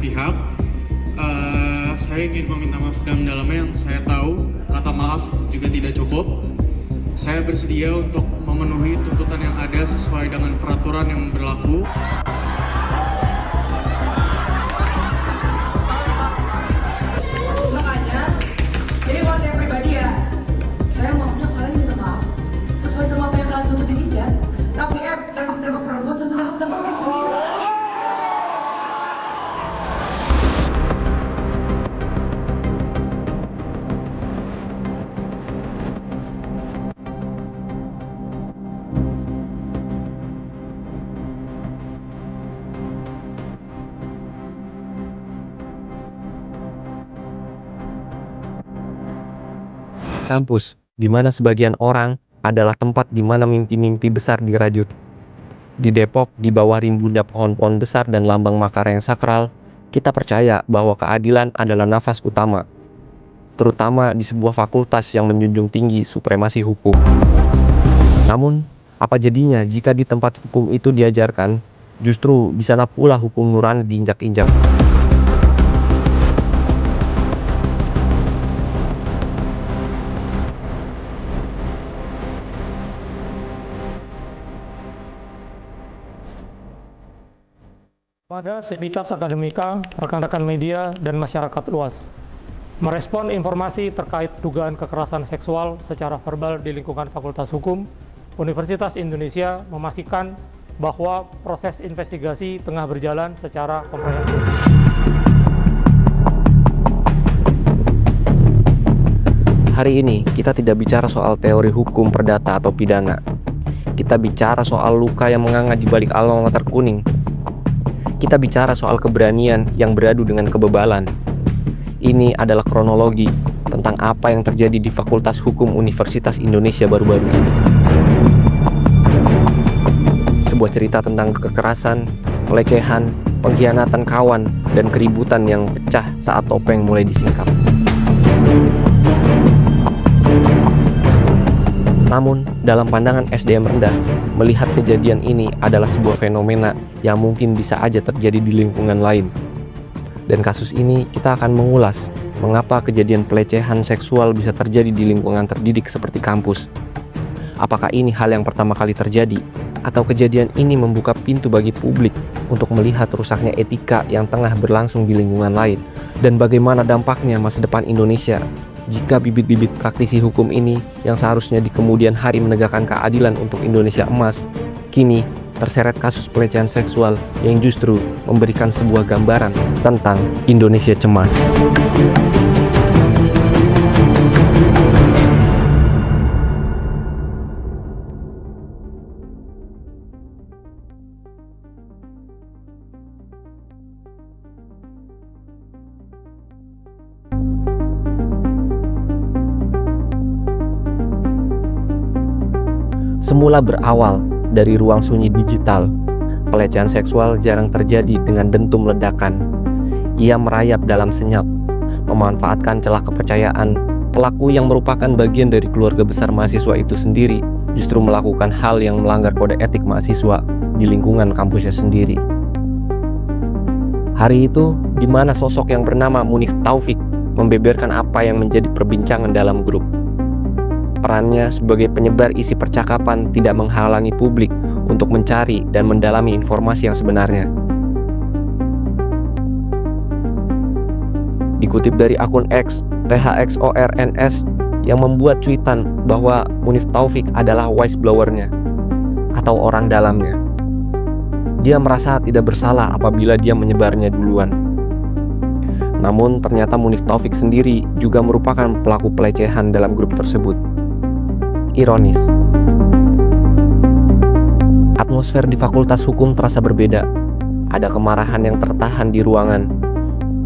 pihak. Saya ingin meminta maaf sedalam-dalamnya. Yang saya tahu kata maaf juga tidak cukup. Saya bersedia untuk memenuhi tuntutan yang ada sesuai dengan peraturan yang berlaku. Makanya, jadi kalau saya pribadi ya, saya maunya kalian minta maaf sesuai sama apa yang kalian sebutin aja. Tapi tembak-tembak perempuan, tembak-tembak perempuan. Kampus, di mana sebagian orang adalah tempat di mana mimpi-mimpi besar dirajut. Di Depok, di bawah rimbunnya pohon-pohon besar dan lambang makara yang sakral, kita percaya bahwa keadilan adalah nafas utama, terutama di sebuah fakultas yang menjunjung tinggi supremasi hukum. Namun, apa jadinya jika di tempat hukum itu diajarkan, justru di sana pula hukum nurani diinjak-injak. Pada sivitas akademika, rekan-rekan media, dan masyarakat luas, merespon informasi terkait dugaan kekerasan seksual secara verbal di lingkungan Fakultas Hukum, Universitas Indonesia memastikan bahwa proses investigasi tengah berjalan secara komprehensif. Hari ini, kita tidak bicara soal teori hukum perdata atau pidana. Kita bicara soal luka yang menganga di balik alma mater kuning. Kita bicara soal keberanian yang beradu dengan kebebalan. Ini adalah kronologi tentang apa yang terjadi di Fakultas Hukum Universitas Indonesia baru-baru ini. Sebuah cerita tentang kekerasan, pelecehan, pengkhianatan kawan, dan keributan yang pecah saat topeng mulai disingkap. Namun, dalam pandangan SDM rendah, melihat kejadian ini adalah sebuah fenomena yang mungkin bisa aja terjadi di lingkungan lain. Dan kasus ini kita akan mengulas mengapa kejadian pelecehan seksual bisa terjadi di lingkungan terdidik seperti kampus. Apakah ini hal yang pertama kali terjadi? Atau kejadian ini membuka pintu bagi publik untuk melihat rusaknya etika yang tengah berlangsung di lingkungan lain? Dan bagaimana dampaknya masa depan Indonesia jika bibit-bibit praktisi hukum ini yang seharusnya di kemudian hari menegakkan keadilan untuk Indonesia emas, kini terseret kasus pelecehan seksual yang justru memberikan sebuah gambaran tentang Indonesia cemas. Semula berawal dari ruang sunyi digital, pelecehan seksual jarang terjadi dengan dentum ledakan. Ia merayap dalam senyap, memanfaatkan celah kepercayaan. Pelaku yang merupakan bagian dari keluarga besar mahasiswa itu sendiri justru melakukan hal yang melanggar kode etik mahasiswa di lingkungan kampusnya sendiri. Hari itu, di mana sosok yang bernama Munif Taufik membeberkan apa yang menjadi perbincangan dalam grup. Perannya sebagai penyebar isi percakapan tidak menghalangi publik untuk mencari dan mendalami informasi yang sebenarnya. Dikutip dari akun X, THXORNS, yang membuat cuitan bahwa Munif Taufik adalah whistleblower-nya atau orang dalamnya. Dia merasa tidak bersalah apabila dia menyebarnya duluan. Namun ternyata Munif Taufik sendiri juga merupakan pelaku pelecehan dalam grup tersebut. Ironis. Atmosfer di Fakultas Hukum terasa berbeda. Ada kemarahan yang tertahan di ruangan.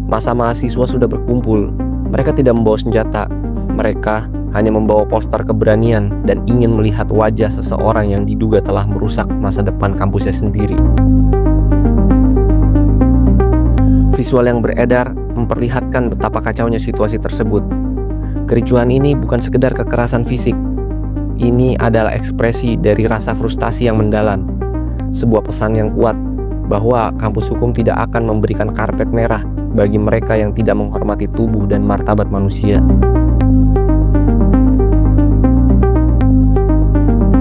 Masa mahasiswa sudah berkumpul. Mereka tidak membawa senjata. Mereka hanya membawa poster keberanian dan ingin melihat wajah seseorang yang diduga telah merusak masa depan kampusnya sendiri. Visual yang beredar memperlihatkan betapa kacaunya situasi tersebut. Kericuhan ini bukan sekedar kekerasan fisik. Ini adalah ekspresi dari rasa frustasi yang mendalam. Sebuah pesan yang kuat bahwa kampus hukum tidak akan memberikan karpet merah bagi mereka yang tidak menghormati tubuh dan martabat manusia.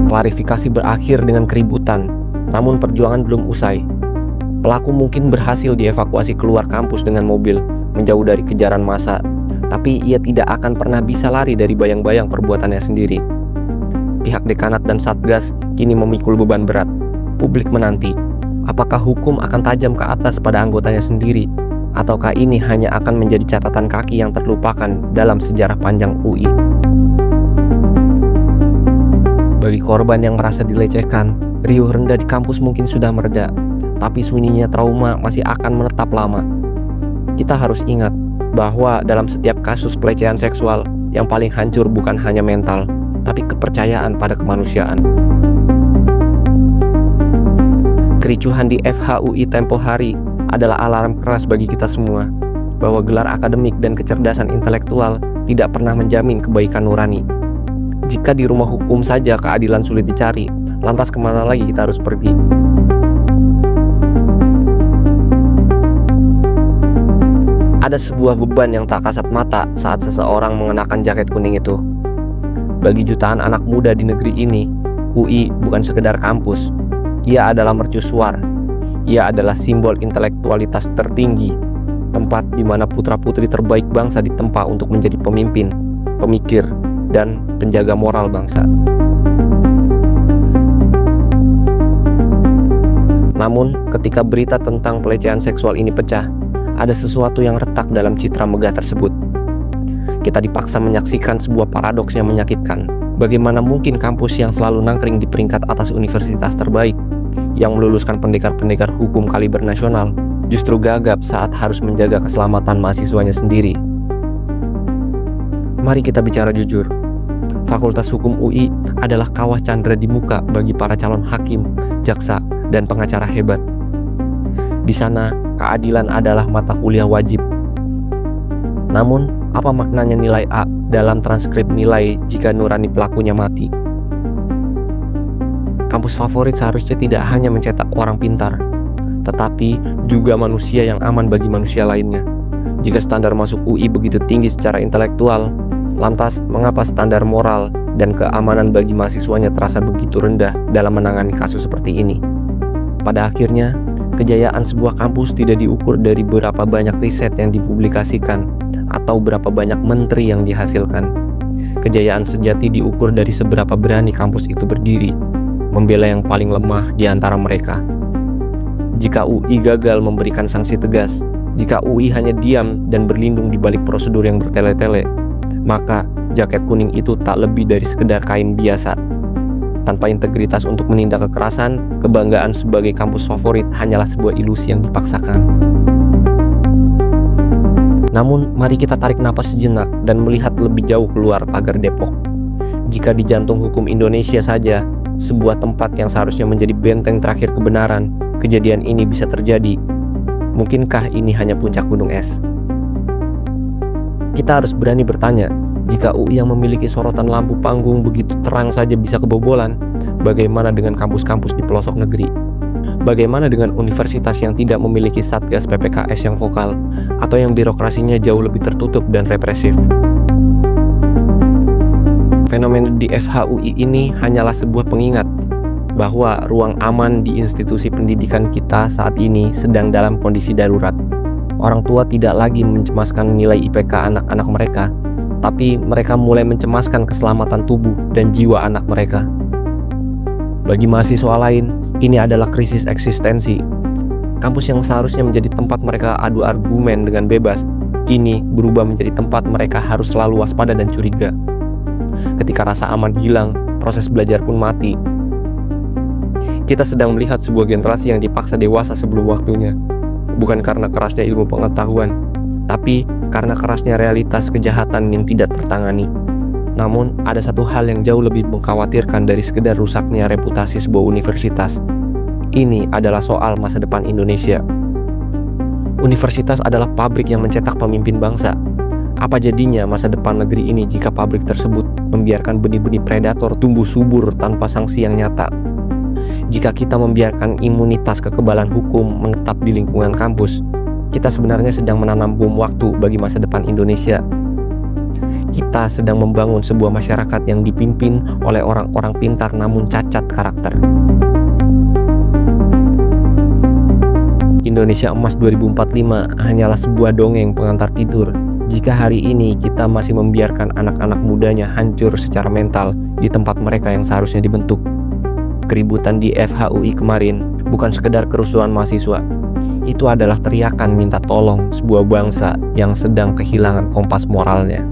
Klarifikasi berakhir dengan keributan, namun perjuangan belum usai. Pelaku mungkin berhasil dievakuasi keluar kampus dengan mobil, menjauh dari kejaran massa, tapi ia tidak akan pernah bisa lari dari bayang-bayang perbuatannya sendiri. Pihak dekanat dan satgas kini memikul beban berat. Publik menanti, apakah hukum akan tajam ke atas pada anggotanya sendiri, ataukah ini hanya akan menjadi catatan kaki yang terlupakan dalam sejarah panjang UI. Bagi korban yang merasa dilecehkan, riuh rendah di kampus mungkin sudah mereda, tapi sunyinya trauma masih akan menetap lama. Kita harus ingat bahwa dalam setiap kasus pelecehan seksual, yang paling hancur bukan hanya mental, tapi kepercayaan pada kemanusiaan. Kericuhan di FHUI tempo hari adalah alarm keras bagi kita semua, bahwa gelar akademik dan kecerdasan intelektual tidak pernah menjamin kebaikan nurani. Jika di rumah hukum saja keadilan sulit dicari, lantas kemana lagi kita harus pergi? Ada sebuah beban yang tak kasat mata saat seseorang mengenakan jaket kuning itu. Bagi jutaan anak muda di negeri ini, UI bukan sekedar kampus. Ia adalah mercusuar. Ia adalah simbol intelektualitas tertinggi, tempat di mana putra-putri terbaik bangsa ditempa untuk menjadi pemimpin, pemikir, dan penjaga moral bangsa. Namun, ketika berita tentang pelecehan seksual ini pecah, ada sesuatu yang retak dalam citra megah tersebut. Kita dipaksa menyaksikan sebuah paradoks yang menyakitkan. Bagaimana mungkin kampus yang selalu nangkring di peringkat atas universitas terbaik, yang meluluskan pendekar-pendekar hukum kaliber nasional, justru gagap saat harus menjaga keselamatan mahasiswanya sendiri. Mari kita bicara jujur. Fakultas Hukum UI adalah kawah candra di muka bagi para calon hakim, jaksa, dan pengacara hebat. Di sana, keadilan adalah mata kuliah wajib. Namun, apa maknanya nilai A dalam transkrip nilai jika nurani pelakunya mati? Kampus favorit seharusnya tidak hanya mencetak orang pintar, tetapi juga manusia yang aman bagi manusia lainnya. Jika standar masuk UI begitu tinggi secara intelektual, lantas mengapa standar moral dan keamanan bagi mahasiswanya terasa begitu rendah dalam menangani kasus seperti ini? Pada akhirnya, kejayaan sebuah kampus tidak diukur dari berapa banyak riset yang dipublikasikan atau berapa banyak menteri yang dihasilkan. Kejayaan sejati diukur dari seberapa berani kampus itu berdiri, membela yang paling lemah di antara mereka. Jika UI gagal memberikan sanksi tegas, jika UI hanya diam dan berlindung di balik prosedur yang bertele-tele, maka jaket kuning itu tak lebih dari sekedar kain biasa. Tanpa integritas untuk menindak kekerasan, kebanggaan sebagai kampus favorit hanyalah sebuah ilusi yang dipaksakan. Namun, mari kita tarik napas sejenak dan melihat lebih jauh keluar pagar Depok. Jika di jantung hukum Indonesia saja, sebuah tempat yang seharusnya menjadi benteng terakhir kebenaran, kejadian ini bisa terjadi. Mungkinkah ini hanya puncak gunung es? Kita harus berani bertanya, jika UI yang memiliki sorotan lampu panggung begitu terang saja bisa kebobolan, bagaimana dengan kampus-kampus di pelosok negeri? Bagaimana dengan universitas yang tidak memiliki satgas PPKS yang vokal, atau yang birokrasinya jauh lebih tertutup dan represif? Fenomena di FHUI ini hanyalah sebuah pengingat bahwa ruang aman di institusi pendidikan kita saat ini sedang dalam kondisi darurat. Orang tua tidak lagi mencemaskan nilai IPK anak-anak mereka, tapi mereka mulai mencemaskan keselamatan tubuh dan jiwa anak mereka. Bagi mahasiswa lain, ini adalah krisis eksistensi. Kampus yang seharusnya menjadi tempat mereka adu argumen dengan bebas, kini berubah menjadi tempat mereka harus selalu waspada dan curiga. Ketika rasa aman hilang, proses belajar pun mati. Kita sedang melihat sebuah generasi yang dipaksa dewasa sebelum waktunya. Bukan karena kerasnya ilmu pengetahuan, tapi karena kerasnya realitas kejahatan yang tidak tertangani. Namun, ada satu hal yang jauh lebih mengkhawatirkan dari sekedar rusaknya reputasi sebuah universitas. Ini adalah soal masa depan Indonesia. Universitas adalah pabrik yang mencetak pemimpin bangsa. Apa jadinya masa depan negeri ini jika pabrik tersebut membiarkan benih-benih predator tumbuh subur tanpa sanksi yang nyata? Jika kita membiarkan imunitas kekebalan hukum menetap di lingkungan kampus, kita sebenarnya sedang menanam bom waktu bagi masa depan Indonesia. Kita sedang membangun sebuah masyarakat yang dipimpin oleh orang-orang pintar namun cacat karakter. Indonesia Emas 2045 hanyalah sebuah dongeng pengantar tidur jika hari ini kita masih membiarkan anak-anak mudanya hancur secara mental di tempat mereka yang seharusnya dibentuk. Keributan di FHUI kemarin bukan sekedar kerusuhan mahasiswa. Itu adalah teriakan minta tolong sebuah bangsa yang sedang kehilangan kompas moralnya.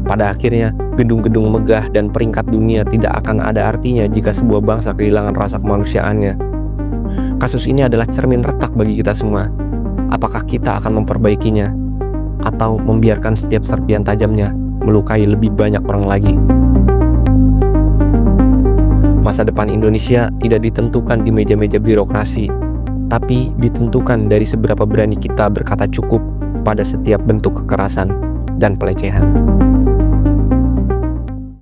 Pada akhirnya, gedung-gedung megah dan peringkat dunia tidak akan ada artinya jika sebuah bangsa kehilangan rasa kemanusiaannya. Kasus ini adalah cermin retak bagi kita semua. Apakah kita akan memperbaikinya atau membiarkan setiap serpian tajamnya melukai lebih banyak orang lagi? Masa depan Indonesia tidak ditentukan di meja-meja birokrasi, tapi ditentukan dari seberapa berani kita berkata cukup pada setiap bentuk kekerasan dan pelecehan.